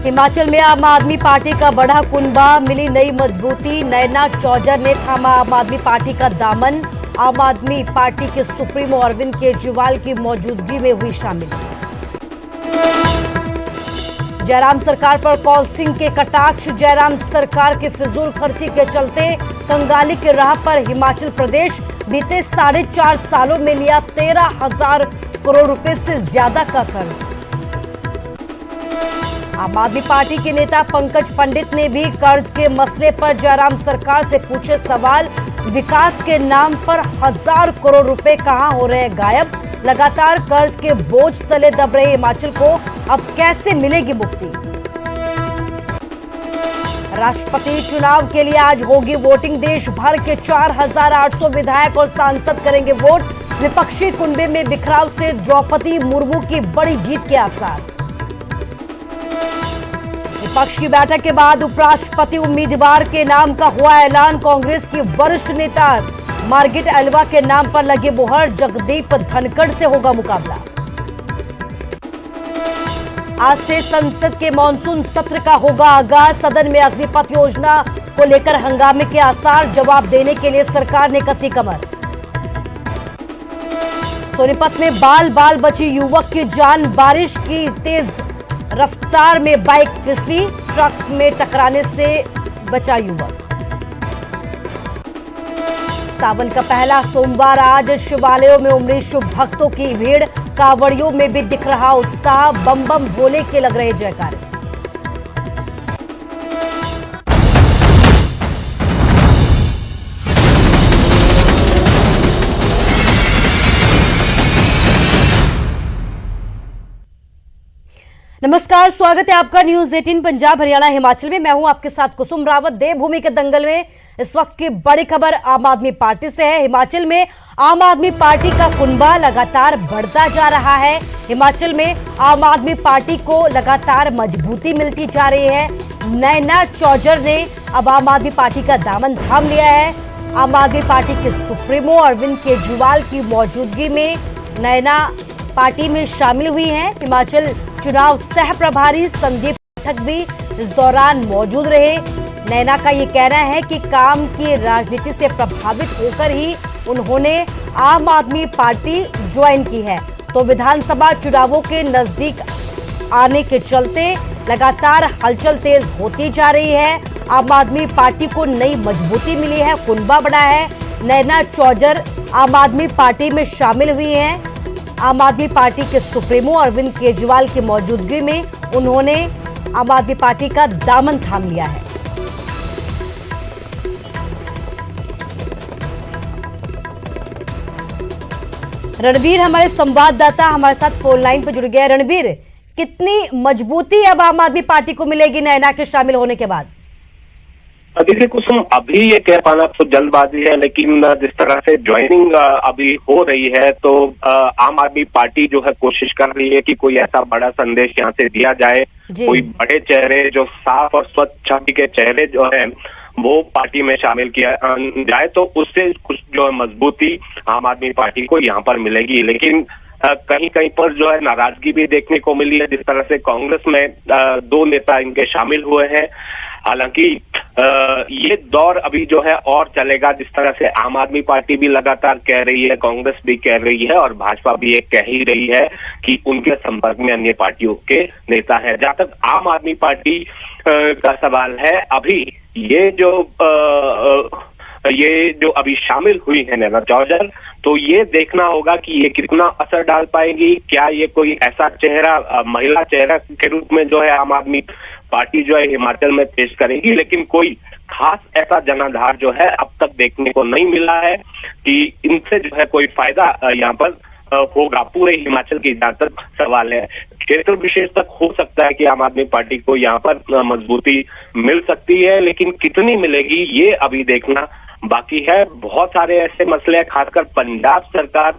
हिमाचल में आम आदमी पार्टी का बड़ा कुनबा, मिली नई मजबूती। नैना चौजर ने थामा आम आदमी पार्टी का दामन। आम आदमी पार्टी के सुप्रीमो अरविंद केजरीवाल की मौजूदगी में हुई शामिल। जयराम सरकार पर कौल सिंह के कटाक्ष। जयराम सरकार के फिजूल खर्ची के चलते कंगाली के राह पर हिमाचल प्रदेश। बीते 4.5 सालों में लिया 13,000 करोड़ रुपए से ज्यादा का कर्ज। आम आदमी पार्टी के नेता पंकज पंडित ने भी कर्ज के मसले पर जयराम सरकार से पूछे सवाल। विकास के नाम पर 1,000 करोड़ रुपए कहां हो रहे गायब। लगातार कर्ज के बोझ तले दब रहे हिमाचल को अब कैसे मिलेगी मुक्ति। राष्ट्रपति चुनाव के लिए आज होगी वोटिंग। देश भर के 4,800 विधायक और सांसद करेंगे वोट। विपक्षी कुनबे में बिखराव से द्रौपदी मुर्मू की बड़ी जीत के आसार। विपक्ष की बैठक के बाद उपराष्ट्रपति उम्मीदवार के नाम का हुआ ऐलान। कांग्रेस की वरिष्ठ नेता मार्गरेट अल्वा के नाम पर लगी मुहर। जगदीप धनखड़ से होगा मुकाबला। आज से संसद के मानसून सत्र का होगा आगाज। सदन में अग्निपथ योजना को लेकर हंगामे के आसार। जवाब देने के लिए सरकार ने कसी कमर। सोनीपत में बाल बाल बची युवक की जान। बारिश की तेज रफ्तार में बाइक फिसली। ट्रक में टकराने से बचा युवक। सावन का पहला सोमवार आज। शिवालयों में उमड़ी शुभ भक्तों की भीड़। कांवड़ियों में भी दिख रहा उत्साह। बम बम भोले के लग रहे जयकारे। नमस्कार, स्वागत है आपका न्यूज 18 पंजाब हरियाणा हिमाचल में। मैं हूं आपके साथ कुसुम रावत। देवभूमि के दंगल में इस वक्त की बड़ी खबर आम आदमी पार्टी से है। हिमाचल में आम आदमी पार्टी का कुनबा लगातार बढ़ता जा रहा है। हिमाचल में आम आदमी पार्टी को लगातार मजबूती मिलती जा रही है। नैना चौजर ने अब आम आदमी पार्टी का दामन थाम लिया है। आम आदमी पार्टी के सुप्रीमो अरविंद केजरीवाल की मौजूदगी में नैना पार्टी में शामिल हुई हैं। हिमाचल चुनाव सह प्रभारी संदीप पाठक भी इस दौरान मौजूद रहे। नैना का ये कहना है कि काम की राजनीति से प्रभावित होकर ही उन्होंने आम आदमी पार्टी ज्वाइन की है। तो विधानसभा चुनावों के नजदीक आने के चलते लगातार हलचल तेज होती जा रही है। आम आदमी पार्टी को नई मजबूती मिली है, कुनबा बढ़ा है। नैना चौजर आम आदमी पार्टी में शामिल हुई हैं। आम आदमी पार्टी के सुप्रीमो अरविंद केजरीवाल की मौजूदगी में उन्होंने आम आदमी पार्टी का दामन थाम लिया है। रणबीर हमारे संवाददाता हमारे साथ फोन लाइन पर जुड़ गया। रणबीर, कितनी मजबूती अब आम आदमी पार्टी को मिलेगी नैना के शामिल होने के बाद? देखिए कुसुम, अभी ये कह पाना तो जल्दबाजी है, लेकिन जिस तरह से ज्वाइनिंग अभी हो रही है तो आम आदमी पार्टी जो है कोशिश कर रही है कि कोई ऐसा बड़ा संदेश यहाँ से दिया जाए। कोई बड़े चेहरे जो साफ और स्वच्छ छवि के चेहरे जो है वो पार्टी में शामिल किया जाए तो उससे कुछ जो है मजबूती आम आदमी पार्टी को यहाँ पर मिलेगी। लेकिन कहीं कहीं पर जो है नाराजगी भी देखने को मिली है। जिस तरह से कांग्रेस में 2 नेता इनके शामिल हुए हैं। हालांकि ये दौर अभी जो है और चलेगा। जिस तरह से आम आदमी पार्टी भी लगातार कह रही है, कांग्रेस भी कह रही है और भाजपा भी ये कह ही रही है कि उनके संपर्क में अन्य पार्टियों के नेता हैं। जहां तक आम आदमी पार्टी का सवाल है, अभी ये जो अभी शामिल हुई है नैना चौजर, तो ये देखना होगा कि ये कितना असर डाल पाएंगी। क्या ये कोई ऐसा चेहरा, महिला चेहरा के रूप में जो है आम आदमी पार्टी जो है हिमाचल में पेश करेगी। लेकिन कोई खास ऐसा जनाधार जो है अब तक देखने को नहीं मिला है कि इनसे जो है कोई फायदा यहाँ पर होगा। पूरे हिमाचल की जहां तक सवाल है, क्षेत्र विशेष तक हो सकता है कि आम आदमी पार्टी को यहाँ पर मजबूती मिल सकती है, लेकिन कितनी मिलेगी ये अभी देखना बाकी है। बहुत सारे ऐसे मसले हैं, खासकर पंजाब सरकार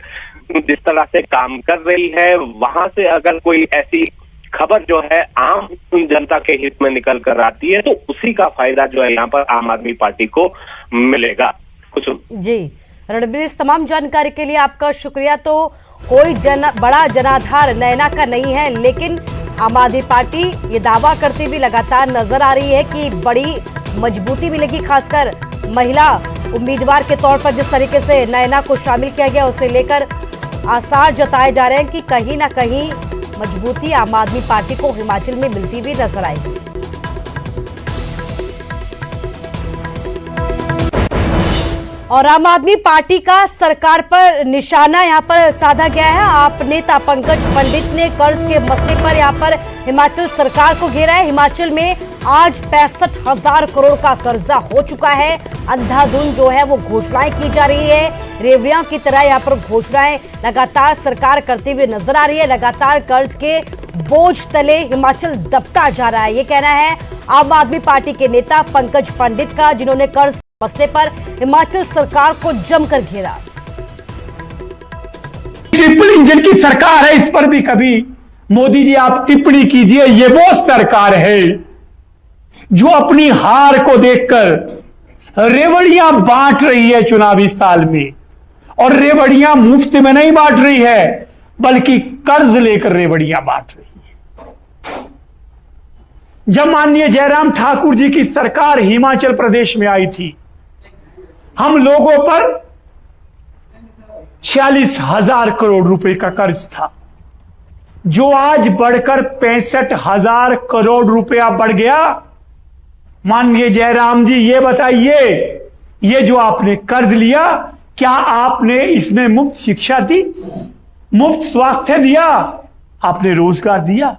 जिस तरह से काम कर रही है, वहां से अगर कोई ऐसी खबर जो है आम जनता के हित में निकल कर आती है तो उसी का फायदा जो है यहाँ पर आम आदमी पार्टी को मिलेगा। कुछ जी रणबीर, इस तमाम जानकारी के लिए आपका शुक्रिया। तो कोई बड़ा जनाधार नैना का नहीं है, लेकिन आम आदमी पार्टी ये दावा करती हुई लगातार नजर आ रही है कि बड़ी मजबूती मिलेगी, खासकर महिला उम्मीदवार के तौर पर जिस तरीके से नयना को शामिल किया गया उसे लेकर आसार जताए जा रहे हैं कि कहीं ना कहीं मजबूती आम आदमी पार्टी को हिमाचल में मिलती हुई नजर आएगी। और आम आदमी पार्टी का सरकार पर निशाना यहां पर साधा गया है। आप नेता पंकज पंडित ने कर्ज के मसले पर यहां पर हिमाचल सरकार को घेरा है। हिमाचल में आज 65,000 करोड़ का कर्जा हो चुका है। अंधाधुंध जो है वो घोषणाएं की जा रही है, रेवड़ियों की तरह यहां पर घोषणाएं लगातार सरकार करते हुए नजर आ रही है। लगातार कर्ज के बोझ तले हिमाचल दबता जा रहा है, ये कहना है आम आदमी पार्टी के नेता पंकज पंडित का, जिन्होंने कर्ज मसले पर हिमाचल सरकार को जमकर घेरा। ट्रिपल इंजन की सरकार है, इस पर भी कभी मोदी जी आप टिप्पणी कीजिए। ये वो सरकार है जो अपनी हार को देखकर रेवड़ियां बांट रही है चुनावी साल में, और रेवड़ियां मुफ्त में नहीं बांट रही है बल्कि कर्ज लेकर रेवड़ियां बांट रही है। जब माननीय जयराम ठाकुर जी की सरकार हिमाचल प्रदेश में आई थी, हम लोगों पर 46,000 करोड़ रुपए का कर्ज था, जो आज बढ़कर 65,000 करोड़ रुपया बढ़ गया। माननीय जयराम जी ये बताइए, ये जो आपने कर्ज लिया, क्या आपने इसमें मुफ्त शिक्षा दी, मुफ्त स्वास्थ्य दिया, आपने रोजगार दिया?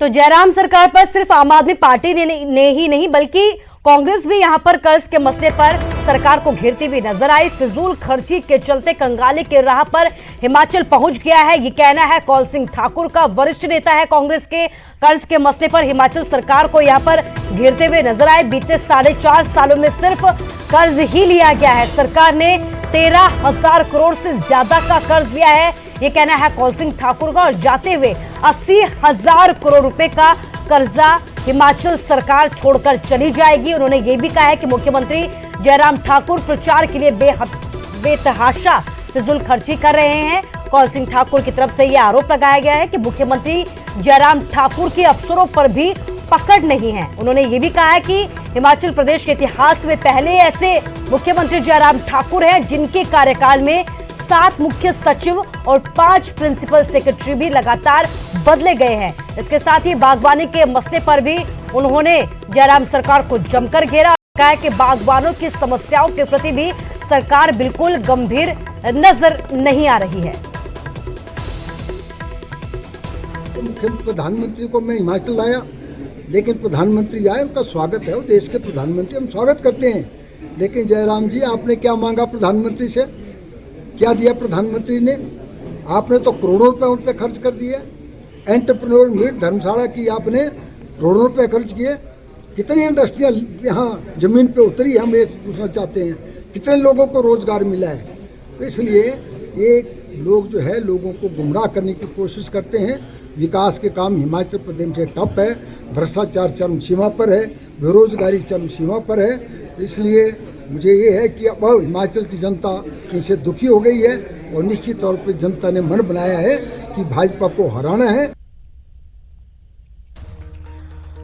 तो जयराम सरकार पर सिर्फ आम आदमी पार्टी ने ही नहीं बल्कि कांग्रेस भी यहां पर कर्ज के मसले पर सरकार को घेरती हुई नजर आई। फिजूल खर्ची के चलते कंगाली के राह पर हिमाचल पहुंच गया है, ये कहना है कौल सिंह ठाकुर का। वरिष्ठ नेता है कांग्रेस के। कर्ज के मसले पर हिमाचल सरकार को यहां पर घेरते हुए नजर आए। बीते 4.5 सालों में सिर्फ कर्ज ही लिया गया है। सरकार ने 13,000 करोड़ से ज्यादा का कर्ज लिया है, ये कहना है कौल सिंह ठाकुर का। और जाते हुए 80,000 करोड़ रुपए का कर्जा हिमाचल सरकार छोड़कर चली जाएगी। उन्होंने ये भी कहा है कि मुख्यमंत्री जयराम ठाकुर प्रचार के लिए बेतहाशा फिजूल खर्ची कर रहे हैं। कौल सिंह ठाकुर की तरफ से यह आरोप लगाया गया है कि मुख्यमंत्री जयराम ठाकुर के अफसरों पर भी पकड़ नहीं है। उन्होंने ये भी कहा है कि हिमाचल प्रदेश के इतिहास में पहले ऐसे मुख्यमंत्री जयराम ठाकुर हैं जिनके कार्यकाल में 7 मुख्य सचिव और 5 प्रिंसिपल सेक्रेटरी भी लगातार बदले गए हैं। इसके साथ ही बागवानी के मसले पर भी उन्होंने जयराम सरकार को जमकर घेरा। कहा है कि बागवानों की समस्याओं के प्रति भी सरकार बिल्कुल गंभीर नजर नहीं आ रही है। प्रधानमंत्री को मैं हिमाचल लाया, लेकिन प्रधानमंत्री आए, उनका स्वागत है, वो देश के प्रधानमंत्री, हम स्वागत करते हैं। लेकिन जयराम जी, आपने क्या मांगा प्रधानमंत्री से? क्या दिया प्रधानमंत्री ने? आपने तो करोड़ों रुपए उन पर खर्च कर दिए। एंटरप्रेन्योर मीट धर्मशाला की आपने करोड़ों रुपए खर्च किए। कितनी इंडस्ट्रियाँ यहाँ जमीन पे उतरी, हम ये पूछना चाहते हैं। कितने लोगों को रोजगार मिला है? तो इसलिए ये लोग जो है लोगों को गुमराह करने की कोशिश करते हैं। विकास के काम हिमाचल प्रदेश से ठप है, भ्रष्टाचार चरम सीमा पर है, बेरोजगारी चरम सीमा पर है। इसलिए मुझे ये है कि अब हिमाचल की जनता इनसे दुखी हो गई है और निश्चित तौर पर जनता ने मन बनाया है कि भाजपा को हराना है।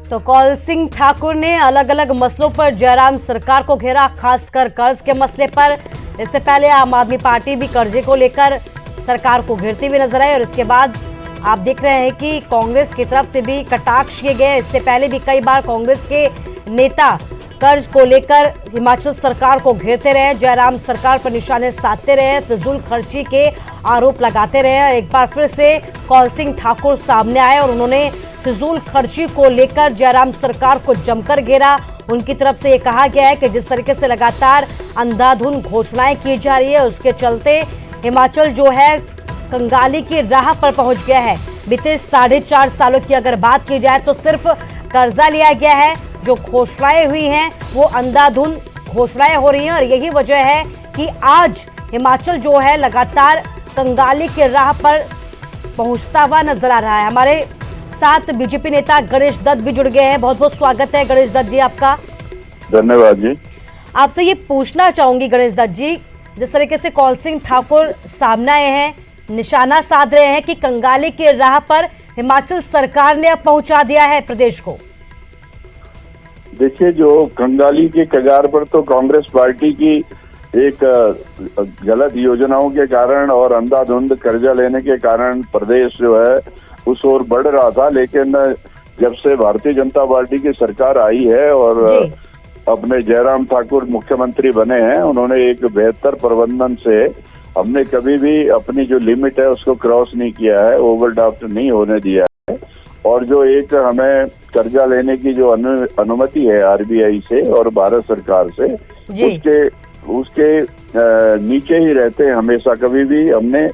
तो कौल सिंह ठाकुर ने अलग अलग मसलों पर जयराम सरकार को घेरा, खासकर कर्ज के मसले पर। इससे पहले आम आदमी पार्टी भी कर्जे को लेकर सरकार को घेरती हुई नजर आई और इसके बाद आप देख रहे हैं कि कांग्रेस की तरफ से भी कटाक्ष किए गए। इससे पहले भी कई बार कांग्रेस के नेता कर्ज को लेकर हिमाचल सरकार को घेरते रहे, जयराम सरकार पर निशाने साधते रहे, फिजूल खर्ची के आरोप लगाते रहे। एक बार फिर से कौल सिंह ठाकुर सामने आए और उन्होंने फिजूल खर्ची को लेकर जयराम सरकार को जमकर घेरा। उनकी तरफ से ये कहा गया है कि जिस तरीके से लगातार अंधाधुंध घोषणाएं की जा रही है, उसके चलते हिमाचल जो है कंगाली की राह पर पहुंच गया है। बीते 4.5 सालों की अगर बात की जाए तो सिर्फ कर्जा लिया गया है। जो घोषणाएं हुई हैं वो अंधाधुंध घोषणाएं हो रही हैं और यही वजह है कि आज हिमाचल जो है लगातार कंगाली के राह पर पहुंचता हुआ नजर आ रहा है। हमारे साथ बीजेपी नेता गणेश दत्त भी जुड़ गए हैं। बहुत बहुत स्वागत है गणेश दत्त जी आपका। धन्यवाद जी। आपसे ये पूछना चाहूंगी गणेश दत्त जी, जिस तरीके से कौल सिंह ठाकुर सामने आए हैं, निशाना साध रहे हैं कि कंगाली के राह पर हिमाचल सरकार ने अब पहुंचा दिया है प्रदेश को। देखिए, जो कंगाली के कगार पर तो कांग्रेस पार्टी की एक गलत योजनाओं के कारण और अंधाधुंध कर्जा लेने के कारण प्रदेश जो है उस ओर बढ़ रहा था, लेकिन जब से भारतीय जनता पार्टी की सरकार आई है और अपने जयराम ठाकुर मुख्यमंत्री बने हैं, उन्होंने एक बेहतर प्रबंधन से हमने कभी भी अपनी जो लिमिट है उसको क्रॉस नहीं किया है, ओवरड्राफ्ट नहीं होने दिया है। और जो एक हमें कर्जा लेने की जो अनुमति है आरबीआई से और भारत सरकार से, उसके नीचे ही रहते हैं हमेशा। कभी भी हमने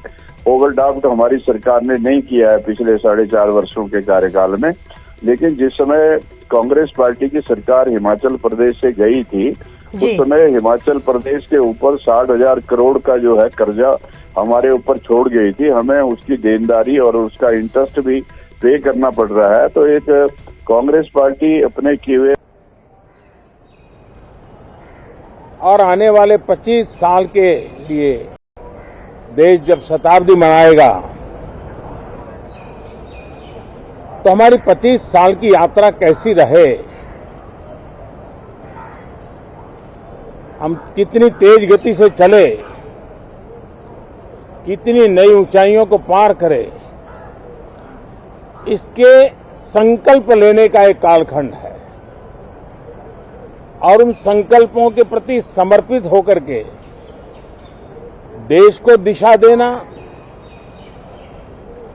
ओवरड्राफ्ट हमारी सरकार ने नहीं किया है पिछले 4.5 वर्षों के कार्यकाल में। लेकिन जिस समय कांग्रेस पार्टी की सरकार हिमाचल प्रदेश से गई थी, उस समय हिमाचल प्रदेश के ऊपर 60,000 करोड़ का जो है कर्जा हमारे ऊपर छोड़ गई थी। हमें उसकी देनदारी और उसका इंटरेस्ट भी पे करना पड़ रहा है। तो एक कांग्रेस पार्टी अपने किए हुए और आने वाले 25 साल के लिए देश जब शताब्दी मनाएगा तो हमारी 25 साल की यात्रा कैसी रहे, हम कितनी तेज गति से चले, कितनी नई ऊंचाइयों को पार करें, इसके संकल्प लेने का एक कालखंड है। और उन संकल्पों के प्रति समर्पित होकर के देश को दिशा देना,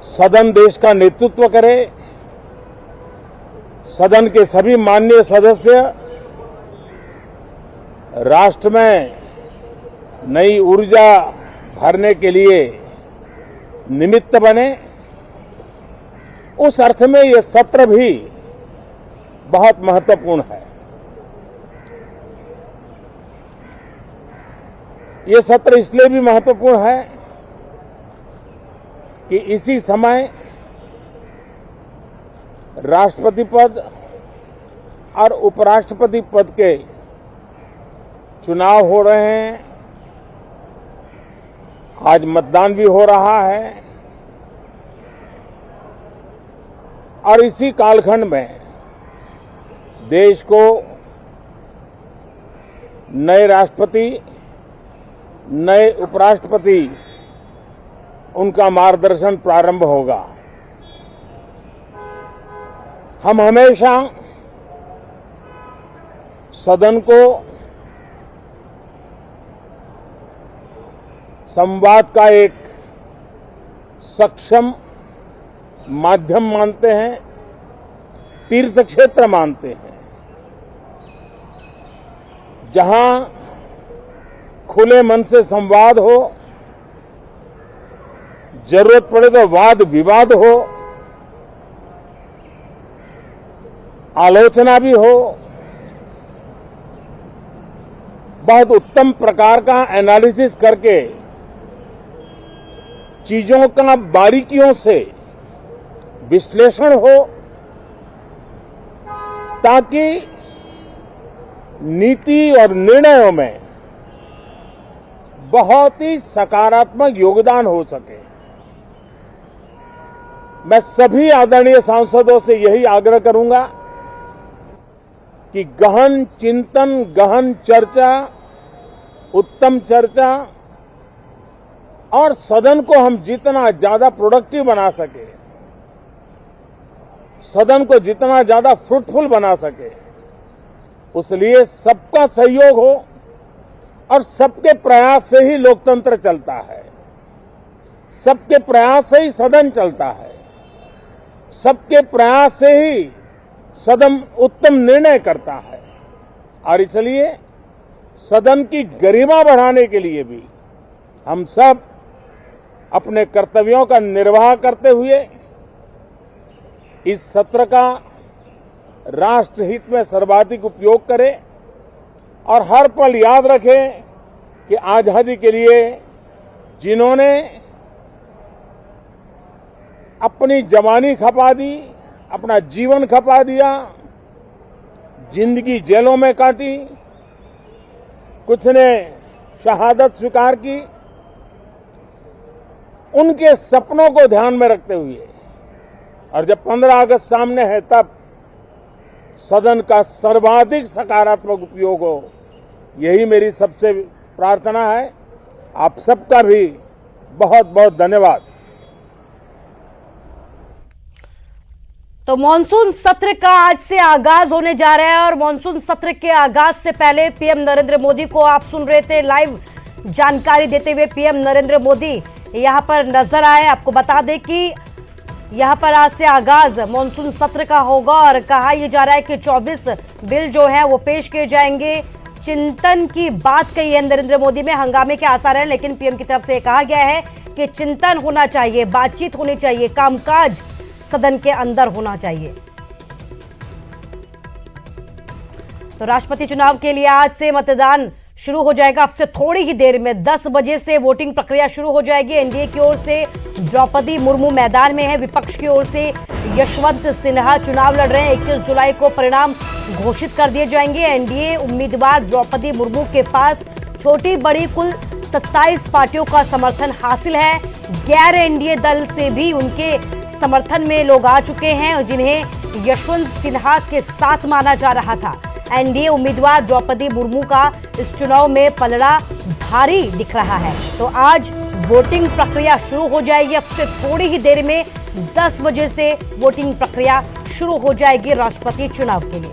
सदन देश का नेतृत्व करे, सदन के सभी माननीय सदस्य राष्ट्र में नई ऊर्जा भरने के लिए निमित्त बने, उस अर्थ में यह सत्र भी बहुत महत्वपूर्ण है। ये सत्र इसलिए भी महत्वपूर्ण है कि इसी समय राष्ट्रपति पद और उपराष्ट्रपति पद के चुनाव हो रहे हैं। आज मतदान भी हो रहा है और इसी कालखंड में देश को नए राष्ट्रपति, नए उपराष्ट्रपति, उनका मार्गदर्शन प्रारंभ होगा। हम हमेशा सदन को संवाद का एक सक्षम माध्यम मानते हैं, तीर्थ क्षेत्र मानते हैं, जहां खुले मन से संवाद हो, जरूरत पड़े तो वाद विवाद हो, आलोचना भी हो, बहुत उत्तम प्रकार का एनालिसिस करके चीजों का बारीकियों से विश्लेषण हो, ताकि नीति और निर्णयों में बहुत ही सकारात्मक योगदान हो सके। मैं सभी आदरणीय सांसदों से यही आग्रह करूंगा कि गहन चिंतन, गहन चर्चा, उत्तम चर्चा और सदन को हम जितना ज्यादा प्रोडक्टिव बना सके, सदन को जितना ज्यादा फ्रूटफुल बना सके, उसलिए सबका सहयोग हो और सबके प्रयास से ही लोकतंत्र चलता है, सबके प्रयास से ही सदन चलता है, सबके प्रयास से ही सदन उत्तम निर्णय करता है। और इसलिए सदन की गरिमा बढ़ाने के लिए भी हम सब अपने कर्तव्यों का निर्वाह करते हुए इस सत्र का राष्ट्रहित में सर्वाधिक उपयोग करें और हर पल याद रखें कि आजादी के लिए जिन्होंने अपनी जवानी खपा दी, अपना जीवन खपा दिया, जिंदगी जेलों में काटी, कुछ ने शहादत स्वीकार की, उनके सपनों को ध्यान में रखते हुए और जब 15 अगस्त सामने है तब सदन का सर्वाधिक सकारात्मक उपयोग हो, यही मेरी सबसे प्रार्थना है। आप सबका भी बहुत बहुत धन्यवाद। तो मॉनसून सत्र का आज से आगाज होने जा रहा है और मॉनसून सत्र के आगाज से पहले पीएम नरेंद्र मोदी को आप सुन रहे थे। लाइव जानकारी देते हुए पीएम नरेंद्र मोदी यहां पर नजर आए। आपको बता दें कि यहां पर आज से आगाज मॉनसून सत्र का होगा और कहा यह जा रहा है कि 24 बिल जो है वो पेश किए जाएंगे। चिंतन की बात कही है नरेंद्र मोदी में। हंगामे के आसार हैं, लेकिन पीएम की तरफ से कहा गया है कि चिंतन होना चाहिए, बातचीत होनी चाहिए, कामकाज सदन के अंदर होना चाहिए। तो राष्ट्रपति चुनाव के लिए आज से मतदान शुरू हो जाएगा। अब से थोड़ी ही देर में 10 बजे से वोटिंग प्रक्रिया शुरू हो जाएगी। एनडीए की ओर से द्रौपदी मुर्मू मैदान में है, विपक्ष की ओर से यशवंत सिन्हा चुनाव लड़ रहे हैं। 21 जुलाई को परिणाम घोषित कर दिए जाएंगे। एनडीए उम्मीदवार द्रौपदी मुर्मू के पास छोटी बड़ी कुल 27 पार्टियों का समर्थन हासिल है। गैर एनडीए दल से भी उनके समर्थन में लोग आ चुके हैं, जिन्हें यशवंत सिन्हा के साथ माना जा रहा था। एनडीए उम्मीदवार द्रौपदी मुर्मू का इस चुनाव में पलड़ा भारी दिख रहा है। तो आज वोटिंग प्रक्रिया शुरू हो जाएगी। अब से थोड़ी ही देर में 10 बजे से वोटिंग प्रक्रिया शुरू हो जाएगी राष्ट्रपति चुनाव के लिए।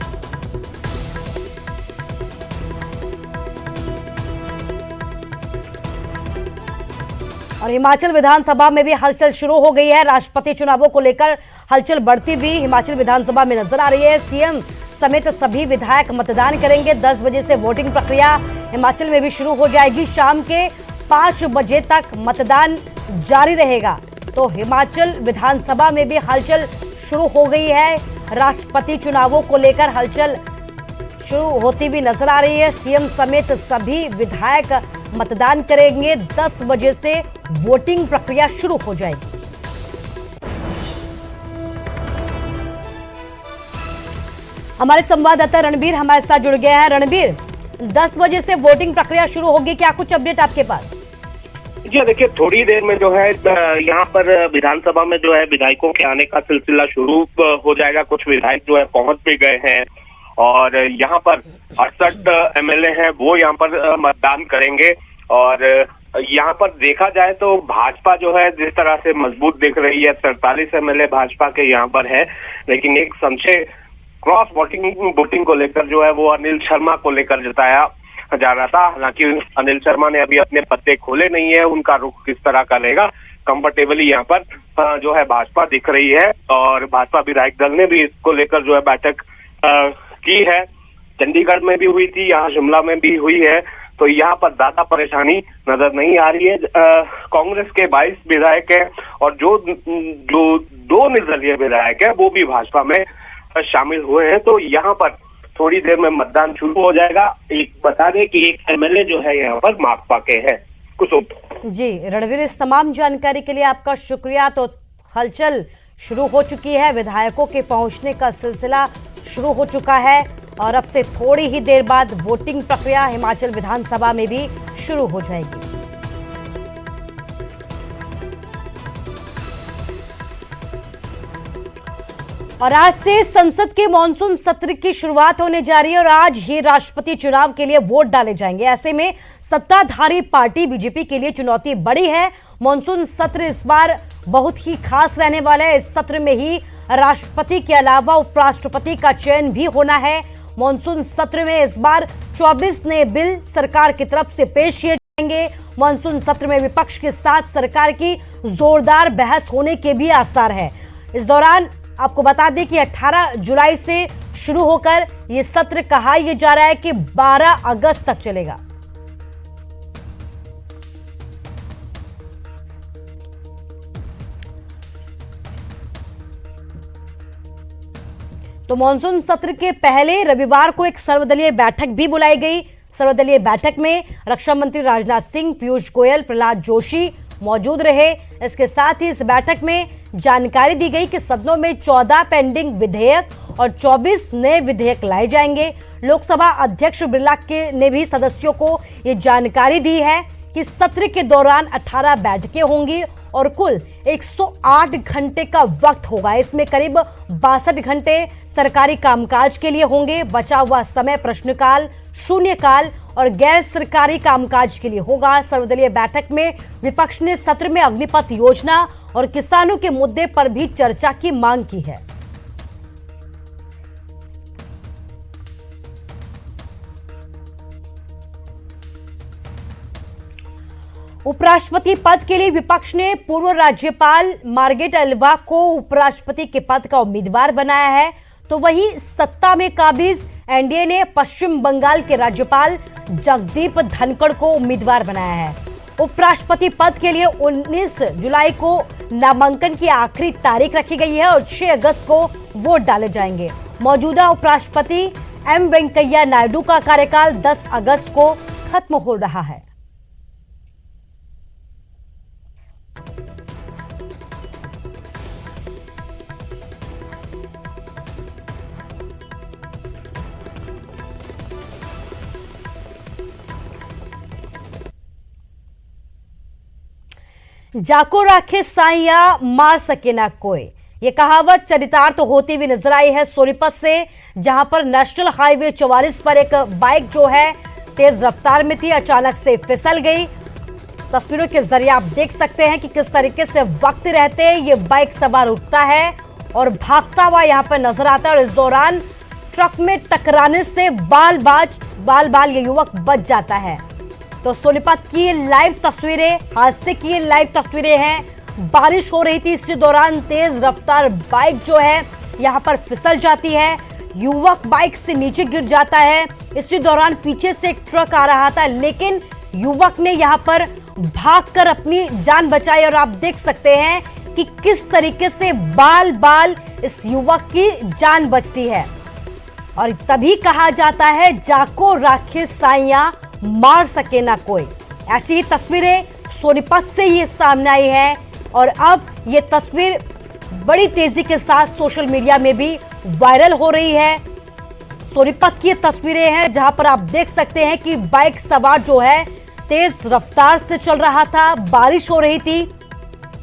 और हिमाचल विधानसभा में भी हलचल शुरू हो गई है। राष्ट्रपति चुनावों को लेकर हलचल बढ़ती भी हिमाचल विधानसभा में नजर आ रही है। सीएम समेत सभी विधायक मतदान करेंगे। 10 बजे से वोटिंग प्रक्रिया हिमाचल में भी शुरू हो जाएगी। शाम के 5 बजे तक मतदान जारी रहेगा। तो हिमाचल विधानसभा में भी हलचल शुरू हो गई है। राष्ट्रपति चुनावों को लेकर हलचल शुरू होती हुई नजर आ रही है। सीएम समेत सभी विधायक मतदान करेंगे। 10 बजे से वोटिंग प्रक्रिया शुरू हो जाएगी। हमारे संवाददाता रणबीर हमारे साथ जुड़ गए हैं। रणबीर, 10 बजे से वोटिंग प्रक्रिया शुरू होगी, क्या कुछ अपडेट आपके पास? जी देखिए, थोड़ी देर में जो है यहाँ पर विधानसभा में जो है विधायकों के आने का सिलसिला शुरू हो जाएगा। कुछ विधायक जो है पहुंच भी गए हैं और यहाँ पर 68 एमएलए हैं, वो यहाँ पर मतदान करेंगे। और यहाँ पर देखा जाए तो भाजपा जो है जिस तरह से मजबूत दिख रही है, 43 एमएलए भाजपा के यहाँ पर है। लेकिन एक संशय क्रॉस वोटिंग को लेकर जो है वो अनिल शर्मा को लेकर जताया जा रहा था। हालांकि अनिल शर्मा ने अभी अपने पत्ते खोले नहीं है, उनका रुख किस तरह का रहेगा। कंफर्टेबली यहाँ पर जो है भाजपा दिख रही है और भाजपा विधायक दल ने भी इसको लेकर जो है बैठक की है। चंडीगढ़ में भी हुई थी, यहाँ शिमला में भी हुई है। तो यहाँ पर ज्यादा परेशानी नजर नहीं आ रही है। कांग्रेस के 22 विधायक हैं और जो 2 निर्दलीय विधायक है वो भी भाजपा में शामिल हुए हैं। तो यहाँ पर थोड़ी देर में मतदान शुरू हो जाएगा। एक बता दें कि एक एमएलए जो है यहाँ पर माकपा के हैं। कुछ जी रणवीर, इस तमाम जानकारी के लिए आपका शुक्रिया। तो हलचल शुरू हो चुकी है, विधायकों के पहुंचने का सिलसिला शुरू हो चुका है और अब से थोड़ी ही देर बाद वोटिंग प्रक्रिया हिमाचल विधानसभा में भी शुरू हो जाएगी। और आज से संसद के मॉनसून सत्र की शुरुआत होने जा रही है और आज ही राष्ट्रपति चुनाव के लिए वोट डाले जाएंगे। ऐसे में सत्ताधारी पार्टी बीजेपी के लिए चुनौती बड़ी है। मॉनसून सत्र इस बार बहुत ही खास रहने वाला है। इस सत्र में ही राष्ट्रपति के अलावा उपराष्ट्रपति का चयन भी होना है। मॉनसून सत्र में इस बार 24 नए बिल सरकार की तरफ से पेश किए जाएंगे। मॉनसून सत्र में विपक्ष के साथ सरकार की जोरदार बहस होने के भी आसार है। इस दौरान आपको बता दें कि 18 जुलाई से शुरू होकर यह सत्र कहा यह जा रहा है कि 12 अगस्त तक चलेगा। तो मॉनसून सत्र के पहले रविवार को एक सर्वदलीय बैठक भी बुलाई गई। सर्वदलीय बैठक में रक्षा मंत्री राजनाथ सिंह, पीयूष गोयल, प्रहलाद जोशी मौजूद रहे। इसके साथ ही इस बैठक में जानकारी दी गई कि सदनों में 14 पेंडिंग विधेयक और 24 नए विधेयक लाए जाएंगे। लोकसभा अध्यक्ष बिरला ने भी सदस्यों को ये जानकारी दी है कि सत्र के दौरान 18 बैठकें होंगी और कुल 108 घंटे का वक्त होगा। इसमें करीब 62 घंटे सरकारी कामकाज के लिए होंगे। बचा हुआ समय प्रश्नकाल, शून्यकाल और गैर सरकारी कामकाज के लिए होगा। सर्वदलीय बैठक में विपक्ष ने सत्र में अग्निपथ योजना और किसानों के मुद्दे पर भी चर्चा की मांग की है। उपराष्ट्रपति पद के लिए विपक्ष ने पूर्व राज्यपाल मार्गरेट अल्वा को उपराष्ट्रपति के पद का उम्मीदवार बनाया है, तो वहीं सत्ता में काबिज एनडीए ने पश्चिम बंगाल के राज्यपाल जगदीप धनखड़ को उम्मीदवार बनाया है। उपराष्ट्रपति पद के लिए 19 जुलाई को नामांकन की आखिरी तारीख रखी गई है और 6 अगस्त को वोट डाले जाएंगे। मौजूदा उपराष्ट्रपति एम वेंकैया नायडू का कार्यकाल 10 अगस्त को खत्म हो रहा है। जाको राखे साइया मार सके ना कोई, ये कहावत चरितार्थ होती हुई नजर आई है सोनीपत से, जहां पर नेशनल हाईवे 44 पर एक बाइक जो है तेज रफ्तार में थी, अचानक से फिसल गई। तस्वीरों के जरिए आप देख सकते हैं कि किस तरीके से वक्त रहते ये बाइक सवार उठता है और भागता हुआ यहां पर नजर आता है और इस दौरान ट्रक में टकराने से बाल बाल ये युवक बच जाता है। तो सोनीपत की ये लाइव तस्वीरें, हादसे की ये लाइव तस्वीरें हैं। बारिश हो रही थी, इसी दौरान तेज रफ्तार बाइक जो है यहां पर फिसल जाती है, युवक बाइक से नीचे गिर जाता है। इसी दौरान पीछे से एक ट्रक आ रहा था, लेकिन युवक ने यहां पर भागकर अपनी जान बचाई और आप देख सकते हैं कि किस तरीके से बाल इस युवक की जान बचती है। और तभी कहा जाता है जाको राखे साइया मार सके ना कोई। ऐसी ही तस्वीरें सोनीपत से ये सामने आई है और अब ये तस्वीर बड़ी तेजी के साथ सोशल मीडिया में भी वायरल हो रही है। सोनीपत की ये तस्वीरें हैं जहां पर आप देख सकते हैं कि बाइक सवार जो है तेज रफ्तार से चल रहा था, बारिश हो रही थी,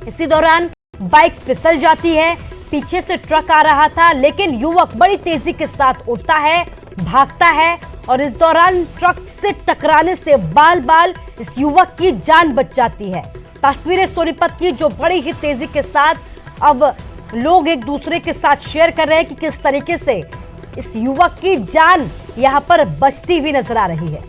इसी दौरान बाइक फिसल जाती है, पीछे से ट्रक आ रहा था, लेकिन युवक बड़ी तेजी के साथ उठता है, भागता है और इस दौरान ट्रक से टकराने से बाल इस युवक की जान बच जाती है। तस्वीरें सोनीपत की जो बड़ी ही तेजी के साथ अब लोग एक दूसरे के साथ शेयर कर रहे हैं कि किस तरीके से इस युवक की जान यहां पर बचती हुई नजर आ रही है।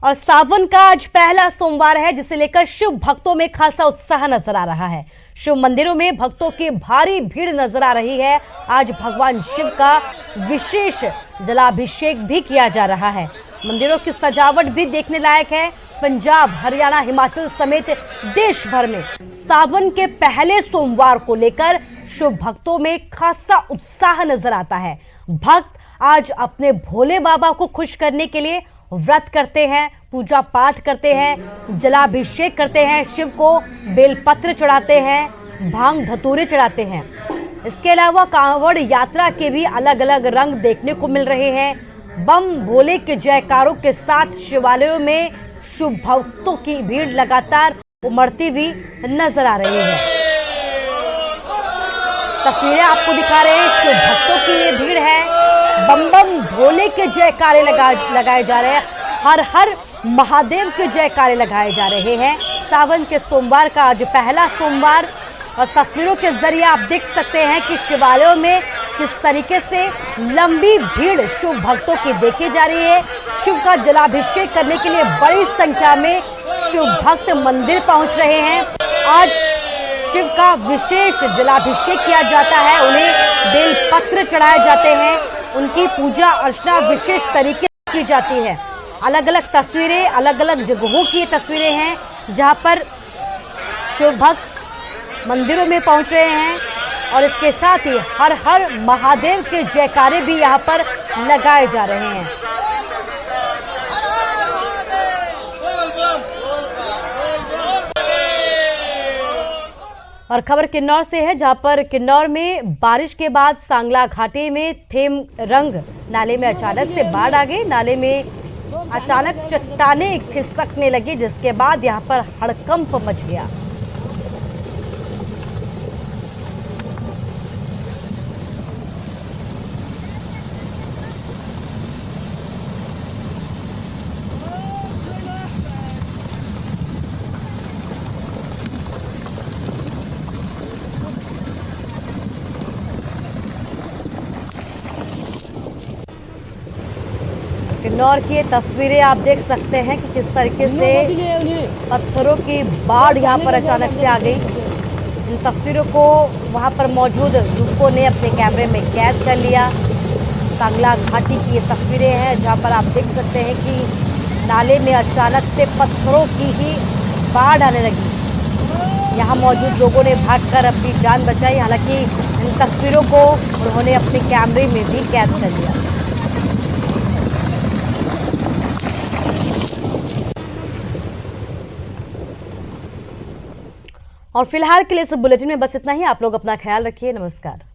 और सावन का आज पहला सोमवार है, जिसे लेकर शिव भक्तों में खासा उत्साह नजर आ रहा है। शिव मंदिरों में भक्तों की भारी भीड़ नजर आ रही है। आज भगवान शिव का विशेष जलाभिषेक भी किया जा रहा है। मंदिरों की सजावट भी देखने लायक है। पंजाब, हरियाणा, हिमाचल समेत देश भर में सावन के पहले सोमवार को लेकर शिव भक्तों में खासा उत्साह नजर आता है। भक्त आज अपने भोले बाबा को खुश करने के लिए व्रत करते हैं, पूजा पाठ करते हैं, जलाभिषेक करते हैं, शिव को बेलपत्र चढ़ाते हैं, भांग धतूरे चढ़ाते हैं। इसके अलावा कांवड़ यात्रा के भी अलग अलग रंग देखने को मिल रहे हैं। बम भोले के जयकारों के साथ शिवालयों में शिव भक्तों की भीड़ लगातार उमड़ती हुई नजर आ रही है। तस्वीरें आपको दिखा रहे हैं, शिव भक्तों की ये भीड़ है। बम बम भोले के जयकारे लगाए जा रहे हैं, हर हर महादेव के जयकारे लगाए जा रहे हैं। सावन के सोमवार का आज पहला सोमवार और तस्वीरों के जरिए आप देख सकते हैं कि शिवालयों में किस तरीके से लंबी भीड़ शिव भक्तों की देखी जा रही है। शिव का जलाभिषेक करने के लिए बड़ी संख्या में शिव भक्त मंदिर पहुंच रहे हैं। आज शिव का विशेष जलाभिषेक किया जाता है, उन्हें बेलपत्र चढ़ाए जाते हैं, उनकी पूजा अर्चना विशेष तरीके से की जाती है। अलग अलग तस्वीरें, अलग अलग जगहों की तस्वीरें हैं जहां पर शिव भक्त मंदिरों में पहुंच रहे हैं और इसके साथ ही हर हर महादेव के जयकारे भी यहां पर लगाए जा रहे हैं। और खबर किन्नौर से है, जहां पर किन्नौर में बारिश के बाद सांगला घाटी में थेम रंग नाले में अचानक से बाढ़ आ गई। नाले में अचानक चट्टानें खिसकने लगी, जिसके बाद यहां पर हड़कंप मच गया। किन्नौर की ये तस्वीरें आप देख सकते हैं कि किस तरीके से पत्थरों की बाढ़ यहां पर अचानक से आ गई। इन तस्वीरों को वहां पर मौजूद लोगों ने अपने कैमरे में कैद कर लिया। सांगला घाटी की ये तस्वीरें हैं, जहां पर आप देख सकते हैं कि नाले में अचानक से पत्थरों की ही बाढ़ आने लगी। यहाँ मौजूद लोगों ने भागकर अपनी जान बचाई। हालांकि इन तस्वीरों को उन्होंने अपने कैमरे में भी कैद कर लिया। और फिलहाल के लिए इस बुलेटिन में बस इतना ही। आप लोग अपना ख्याल रखिए। नमस्कार।